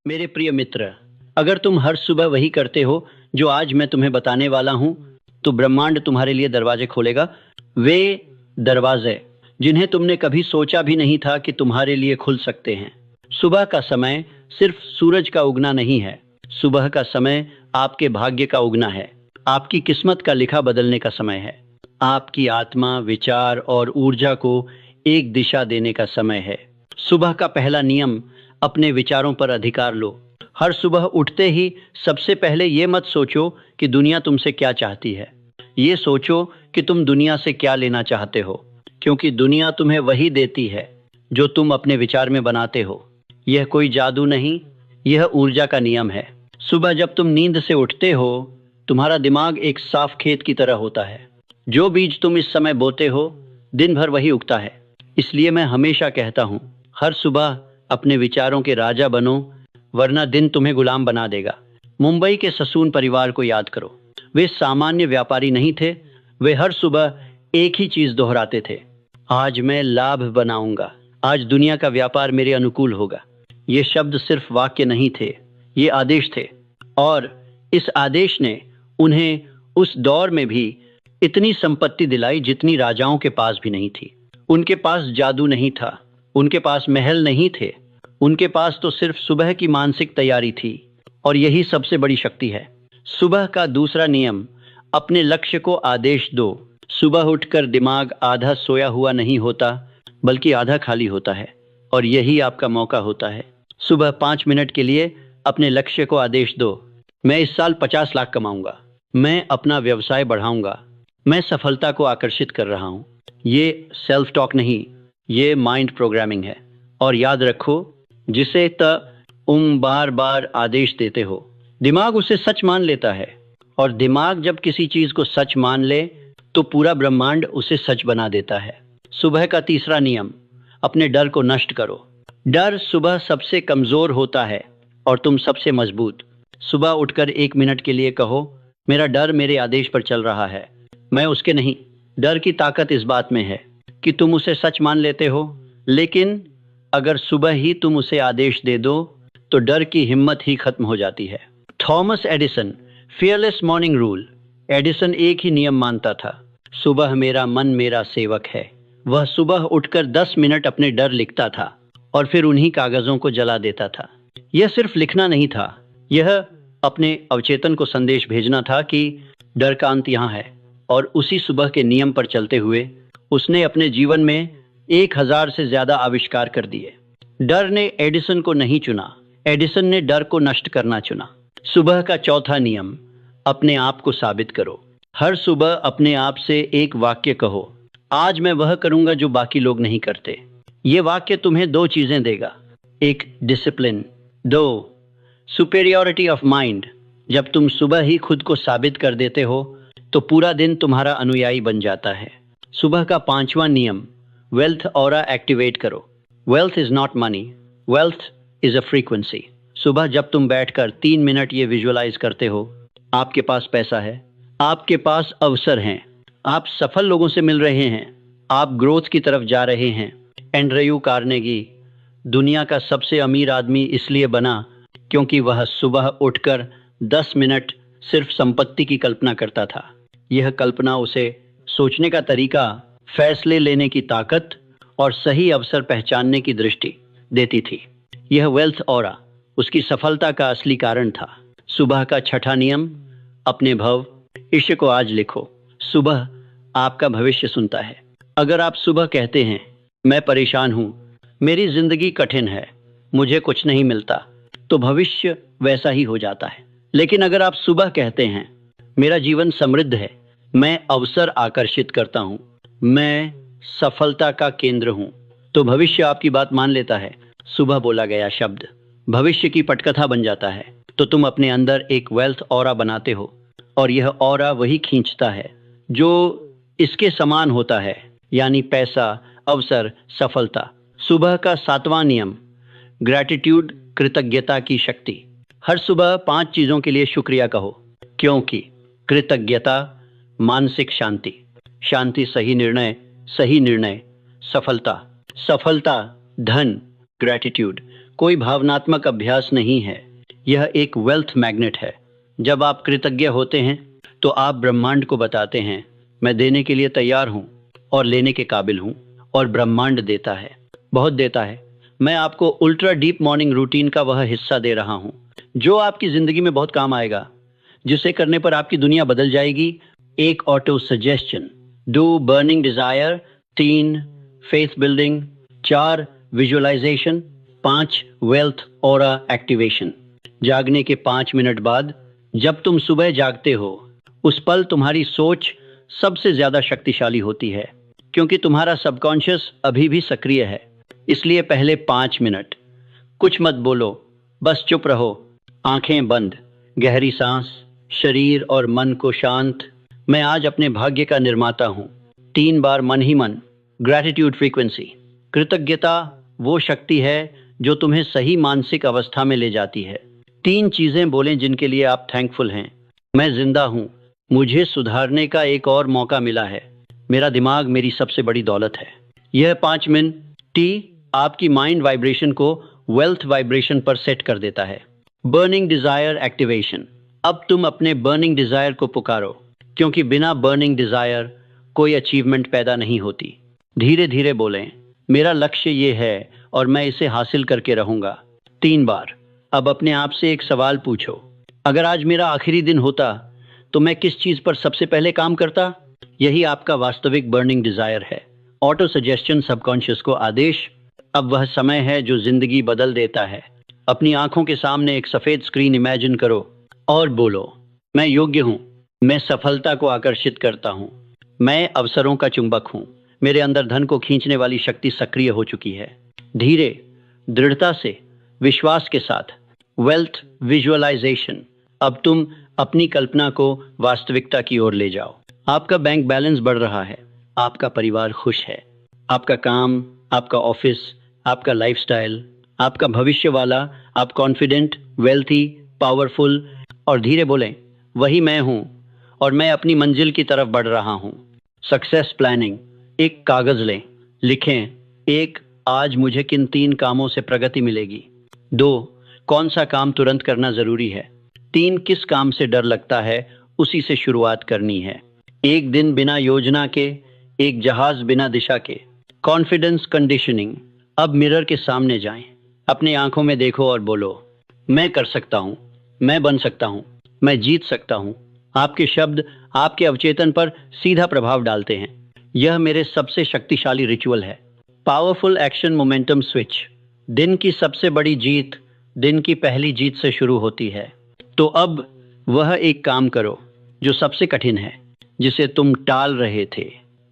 मेरे प्रिय मित्र, अगर तुम हर सुबह वही करते हो जो आज मैं तुम्हें बताने वाला हूं, तो ब्रह्मांड तुम्हारे लिए दरवाजे खोलेगा। वे दरवाजे जिन्हें तुमने कभी सोचा भी नहीं था कि तुम्हारे लिए खुल सकते हैं। सुबह का समय सिर्फ सूरज का उगना नहीं है। सुबह का समय आपके भाग्य का उगना है। आपकी किस्मत का लिखा बदलने का समय है। आपकी आत्मा, विचार और ऊर्जा को एक दिशा देने का समय है। सुबह का पहला नियम, अपने विचारों पर अधिकार लो। हर सुबह उठते ही सबसे पहले ये मत सोचो कि दुनिया तुमसे क्या चाहती है। ये सोचो कि तुम दुनिया से क्या लेना चाहते हो, क्योंकि दुनिया तुम्हें वही देती है जो तुम अपने विचार में बनाते हो। यह कोई जादू नहीं, यह ऊर्जा का नियम है। सुबह जब तुम नींद से उठते हो, तुम्हारा दिमाग एक साफ खेत की तरह होता है। जो बीज तुम इस समय बोते हो, दिन भर वही उगता है। इसलिए मैं हमेशा कहता हूँ, हर सुबह अपने विचारों के राजा बनो, वरना दिन तुम्हें गुलाम बना देगा। मुंबई के ससून परिवार को याद करो। वे सामान्य व्यापारी नहीं थे। वे हर सुबह एक ही चीज दोहराते थे, आज मैं लाभ बनाऊंगा, आज दुनिया का व्यापार मेरे अनुकूल होगा। ये शब्द सिर्फ वाक्य नहीं थे, ये आदेश थे। और इस आदेश ने उन्हें उस दौर में भी इतनी संपत्ति दिलाई जितनी राजाओं के पास भी नहीं थी। उनके पास जादू नहीं था, उनके पास महल नहीं थे, उनके पास तो सिर्फ सुबह की मानसिक तैयारी थी। और यही सबसे बड़ी शक्ति है। सुबह का दूसरा नियम, अपने लक्ष्य को आदेश दो। सुबह उठकर दिमाग आधा सोया हुआ नहीं होता, बल्कि आधा खाली होता है। और यही आपका मौका होता है। सुबह 5 मिनट के लिए अपने लक्ष्य को आदेश दो। मैं इस साल 50 लाख कमाऊंगा, मैं अपना व्यवसाय बढ़ाऊंगा, मैं सफलता को आकर्षित कर रहा हूं। ये सेल्फ टॉक नहीं, ये माइंड प्रोग्रामिंग है। और याद रखो, जिसे तुम बार बार आदेश देते हो, दिमाग उसे सच मान लेता है। और दिमाग जब किसी चीज को सच मान ले, तो पूरा ब्रह्मांड उसे सच बना देता है। सुबह का तीसरा नियम, अपने डर को नष्ट करो। डर सुबह सबसे कमजोर होता है और तुम सबसे मजबूत। सुबह उठकर 1 मिनट के लिए कहो, मेरा डर मेरे आदेश पर चल रहा है, मैं उसके नहीं। डर की ताकत इस बात में है कि तुम उसे सच मान लेते हो, लेकिन अगर सुबह ही तुम उसे आदेश दे दो, तो डर की हिम्मत ही खत्म हो जाती है। Thomas Edison, fearless morning rule. Edison एक ही नियम मानता था, सुबह मेरा मन मेरा सेवक है। वह सुबह उठकर 10 मिनट अपने डर लिखता था और फिर उन्हीं कागजों को जला देता था। यह सिर्फ लिखना नहीं था, यह अपने अवचेतन को संदेश भेजना था कि डर का अंत यहाँ है। और उसी सुबह के नियम पर चलते हुए उसने अपने जीवन में 1000 से ज्यादा आविष्कार कर दिए। डर ने एडिसन को नहीं चुना, एडिसन ने डर को नष्ट करना चुना। सुबह का चौथा नियम, अपने आप को साबित करो। हर सुबह अपने आप से एक वाक्य कहो, आज मैं वह करूंगा जो बाकी लोग नहीं करते। ये वाक्य तुम्हें दो चीजें देगा, एक डिसिप्लिन, दो सुपेरियोरिटी ऑफ माइंड। जब तुम सुबह ही खुद को साबित कर देते हो, तो पूरा दिन तुम्हारा अनुयायी बन जाता है। सुबह का पांचवा नियम, वेल्थ ऑरा एक्टिवेट करो। Wealth is not money, wealth is a frequency. सुबह जब तुम बैठकर 3 मिनट ये विजुअलाइज करते हो, आपके पास पैसा है, आपके पास अवसर हैं, आप सफल लोगों से मिल रहे हैं, आप ग्रोथ की तरफ जा रहे हैं। एंड्रयू कार्नेगी दुनिया का सबसे अमीर आदमी इसलिए बना क्योंकि वह सुबह उठकर 10 मिनट सिर्फ संपत्ति की कल्पना करता था। यह कल्पना उसे सोचने का तरीका, फैसले लेने की ताकत और सही अवसर पहचानने की दृष्टि देती थी। यह वेल्थ ऑरा उसकी सफलता का असली कारण था। सुबह का छठा नियम, अपने भविष्य को आज लिखो। सुबह आपका भविष्य सुनता है। अगर आप सुबह कहते हैं, मैं परेशान हूं, मेरी जिंदगी कठिन है, मुझे कुछ नहीं मिलता, तो भविष्य वैसा ही हो जाता है। लेकिन अगर आप सुबह कहते हैं, मेरा जीवन समृद्ध है, मैं अवसर आकर्षित करता हूं, मैं सफलता का केंद्र हूं, तो भविष्य आपकी बात मान लेता है। सुबह बोला गया शब्द भविष्य की पटकथा बन जाता है। तो तुम अपने अंदर एक वेल्थ ऑरा बनाते हो, और यह ऑरा वही खींचता है जो इसके समान होता है, यानी पैसा, अवसर, सफलता। सुबह का सातवां नियम, ग्रैटिट्यूड, कृतज्ञता की शक्ति। हर सुबह 5 चीजों के लिए शुक्रिया कहो, क्योंकि कृतज्ञता मानसिक शांति, शांति सही निर्णय, सही निर्णय सफलता, सफलता धन, ग्रैटिट्यूड, कोई भावनात्मक अभ्यास नहीं है, यह एक वेल्थ मैग्नेट है। जब आप कृतज्ञ होते हैं तो आप ब्रह्मांड को बताते हैं, मैं देने के लिए तैयार हूँ और लेने के काबिल हूँ, और ब्रह्मांड देता है, बहुत देता है। मैं आपको अल्ट्रा डीप मॉर्निंग रूटीन का वह हिस्सा दे रहा हूँ जो आपकी जिंदगी में बहुत काम आएगा, जिसे करने पर आपकी दुनिया बदल जाएगी। एक autosuggestion, 2 burning desire, 3 faith building, 4 visualisation, 5 wealth aura activation. जागने के 5 मिनट बाद जब तुम सुबह जागते हो, उस पल तुम्हारी सोच सबसे ज्यादा शक्तिशाली होती है, क्योंकि तुम्हारा सबकॉन्शियस अभी भी सक्रिय है। इसलिए पहले 5 मिनट कुछ मत बोलो, बस चुप रहो, आंखें बंद, गहरी सांस, शरीर और मन को शांत। मैं आज अपने भाग्य का निर्माता हूँ। 3 बार मन ही मन। ग्रैटिट्यूड फ्रीक्वेंसी, कृतज्ञता वो शक्ति है जो तुम्हें सही मानसिक अवस्था में ले जाती है। 3 चीजें बोलें जिनके लिए आप थैंकफुल हैं। मैं जिंदा हूँ, मुझे सुधारने का एक और मौका मिला है, मेरा दिमाग मेरी सबसे बड़ी दौलत है। यह 5 मिनट टी आपकी माइंड वाइब्रेशन को वेल्थ वाइब्रेशन पर सेट कर देता है। बर्निंग डिजायर एक्टिवेशन, अब तुम अपने बर्निंग डिजायर को पुकारो, क्योंकि बिना बर्निंग डिजायर कोई अचीवमेंट पैदा नहीं होती। धीरे धीरे बोलें, मेरा लक्ष्य ये है और मैं इसे हासिल करके रहूंगा। 3 बार। अब अपने आप से एक सवाल पूछो, अगर आज मेरा आखिरी दिन होता तो मैं किस चीज पर सबसे पहले काम करता? यही आपका वास्तविक बर्निंग डिजायर है। ऑटो सजेशन सबकॉन्शियस को आदेश, अब वह समय है जो जिंदगी बदल देता है। अपनी आंखों के सामने एक सफेद स्क्रीन इमेजिन करो और बोलो, मैं योग्य हूँ, मैं सफलता को आकर्षित करता हूँ, मैं अवसरों का चुंबक हूँ, मेरे अंदर धन को खींचने वाली शक्ति सक्रिय हो चुकी है। धीरे, दृढ़ता से, विश्वास के साथ, वेल्थ विजुअलाइजेशन, अब तुम अपनी कल्पना को वास्तविकता की ओर ले जाओ। आपका बैंक बैलेंस बढ़ रहा है, आपका परिवार खुश है, आपका काम, आपका ऑफिस, आपका लाइफस्टाइल, आपका भविष्य वाला, आप कॉन्फिडेंट, वेल्थी, पावरफुल। और धीरे बोलें, वही मैं हूं और मैं अपनी मंजिल की तरफ बढ़ रहा हूं। सक्सेस प्लानिंग, एक कागज लें, लिखें, 1 आज मुझे किन 3 कामों से प्रगति मिलेगी, 2 कौन सा काम तुरंत करना जरूरी है, 3 किस काम से डर लगता है उसी से शुरुआत करनी है। एक दिन बिना योजना के, एक जहाज बिना दिशा के। कॉन्फिडेंस कंडीशनिंग, अब मिरर के सामने जाएं, अपनी आंखों में देखो और बोलो, मैं कर सकता हूँ, मैं बन सकता हूँ, मैं जीत सकता हूँ। आपके शब्द आपके अवचेतन पर सीधा प्रभाव डालते हैं। यह मेरे सबसे शक्तिशाली रिचुअल है। पावरफुल एक्शन मोमेंटम स्विच, दिन की सबसे बड़ी जीत दिन की पहली जीत से शुरू होती है। तो अब वह एक काम करो जो सबसे कठिन है, जिसे तुम टाल रहे थे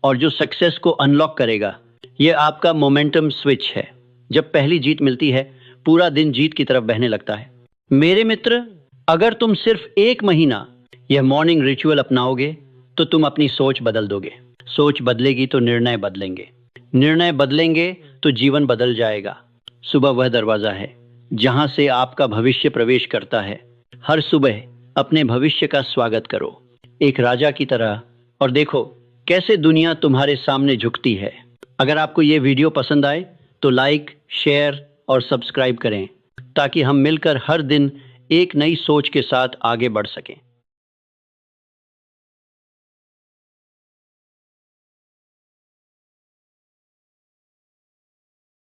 और जो सक्सेस को अनलॉक करेगा। यह आपका मोमेंटम स्विच है। जब पहली जीत मिलती है, पूरा दिन जीत की तरफ बहने लगता है। मेरे मित्र, अगर तुम सिर्फ 1 महीना यह मॉर्निंग रिचुअल अपनाओगे तो तुम अपनी सोच बदल दोगे। सोच बदलेगी तो निर्णय बदलेंगे, निर्णय बदलेंगे तो जीवन बदल जाएगा। सुबह वह दरवाजा है जहां से आपका भविष्य प्रवेश करता है। हर सुबह अपने भविष्य का स्वागत करो, एक राजा की तरह, और देखो कैसे दुनिया तुम्हारे सामने झुकती है। अगर आपको ये वीडियो पसंद आए तो लाइक, शेयर और सब्सक्राइब करें, ताकि हम मिलकर हर दिन एक नई सोच के साथ आगे बढ़ सकें।